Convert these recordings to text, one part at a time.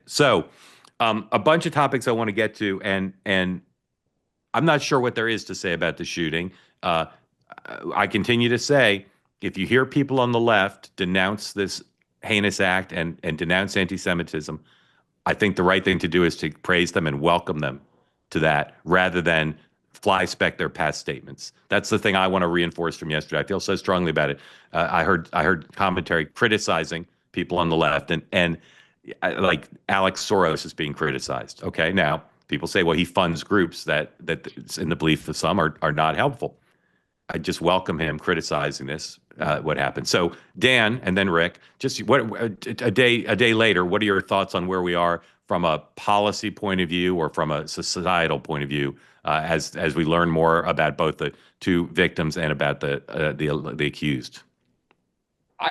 So, a bunch of topics I want to get to, and I'm not sure what there is to say about the shooting. Uh, I continue to say, if you hear people on the left denounce this heinous act and denounce anti-Semitism, I think the right thing to do is to praise them and welcome them to that rather than fly-spec their past statements. That's the thing I want to reinforce from yesterday. I feel so strongly about it. I heard commentary criticizing people on the left, and like Alex Soros is being criticized. Okay, now people say, well, he funds groups that in the belief of some are not helpful. I just welcome him criticizing this. What happened? So Dan and then Rick, just what a day later, what are your thoughts on where we are from a policy point of view or from a societal point of view as we learn more about both the two victims and about the accused?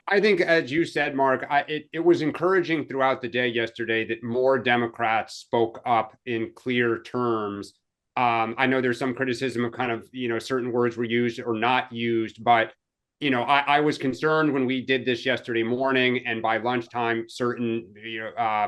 I think, as you said, Mark, it was encouraging throughout the day yesterday that more Democrats spoke up in clear terms. I know there's some criticism of kind of, certain words were used or not used, but, I was concerned when we did this yesterday morning, and by lunchtime, certain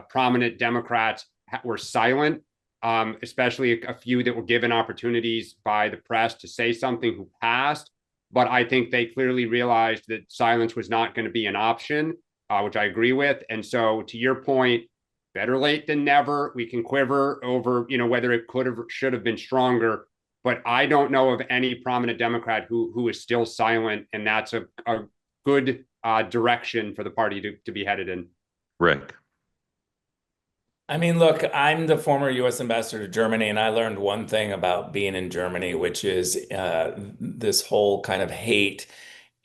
prominent Democrats were silent, especially a few that were given opportunities by the press to say something who passed. But I think they clearly realized that silence was not going to be an option, which I agree with. And so, to your point, better late than never. We can quiver over, whether it could have, should have been stronger. But I don't know of any prominent Democrat who is still silent, and that's a good direction for the party to be headed in. Rick. I mean, look, I'm the former U.S. ambassador to Germany, and I learned one thing about being in Germany, which is this whole kind of hate,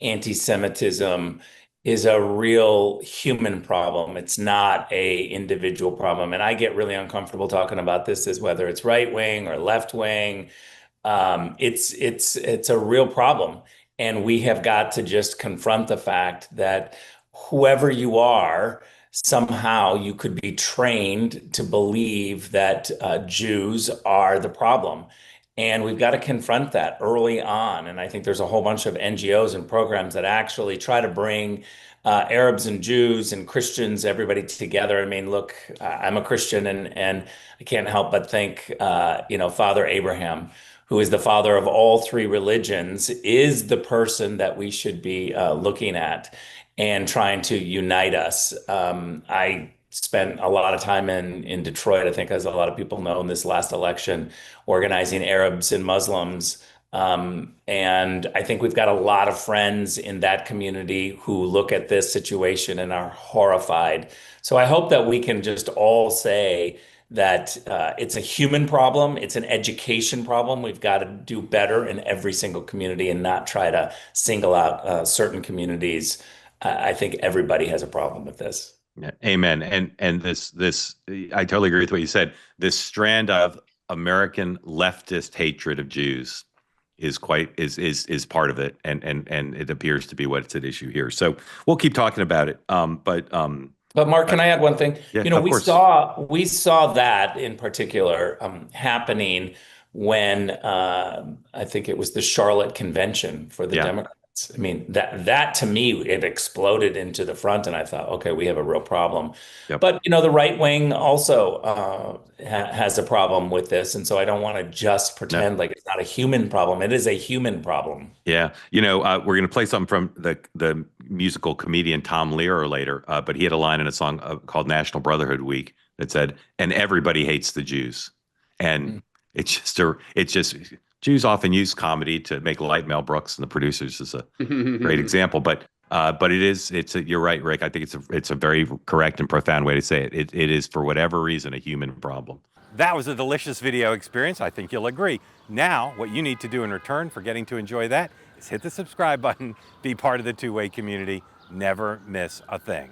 anti-Semitism is a real human problem. It's not a individual problem. And I get really uncomfortable talking about this as whether it's right wing or left wing. It's a real problem. And we have got to just confront the fact that whoever you are, somehow you could be trained to believe that Jews are the problem. And we've got to confront that early on. And I think there's a whole bunch of NGOs and programs that actually try to bring Arabs and Jews and Christians, everybody together. I mean, look, I'm a Christian, and I can't help but think, Father Abraham, who is the father of all three religions, is the person that we should be looking at and trying to unite us. I spent a lot of time in Detroit, I think, as a lot of people know, in this last election, organizing Arabs and Muslims. And I think we've got a lot of friends in that community who look at this situation and are horrified. So I hope that we can just all say that it's a human problem, it's an education problem. We've got to do better in every single community and not try to single out certain communities. I think everybody has a problem with this. Yeah, amen. And this I totally agree with what you said. This strand of American leftist hatred of Jews is part of it, and it appears to be what's at issue here. So we'll keep talking about it. But Mark, can I add one thing? Yeah, We saw that in particular happening when I think it was the Charlotte Convention for the Democrats. I mean, that to me, it exploded into the front, and I thought, okay, we have a real problem. Yep. But the right wing also has a problem with this, and so I don't want to just pretend like it's not a human problem. It is a human problem. Yeah, we're going to play something from the musical comedian Tom Lehrer later, but he had a line in a song called National Brotherhood Week that said, "And everybody hates the Jews," and it's just Jews often use comedy to make light. Mel Brooks and the producers is a great example, but you're right, Rick. I think it's a very correct and profound way to say it. It is, for whatever reason, a human problem. That was a delicious video experience. I think you'll agree. Now, what you need to do in return for getting to enjoy that is hit the subscribe button, be part of the two-way community, never miss a thing.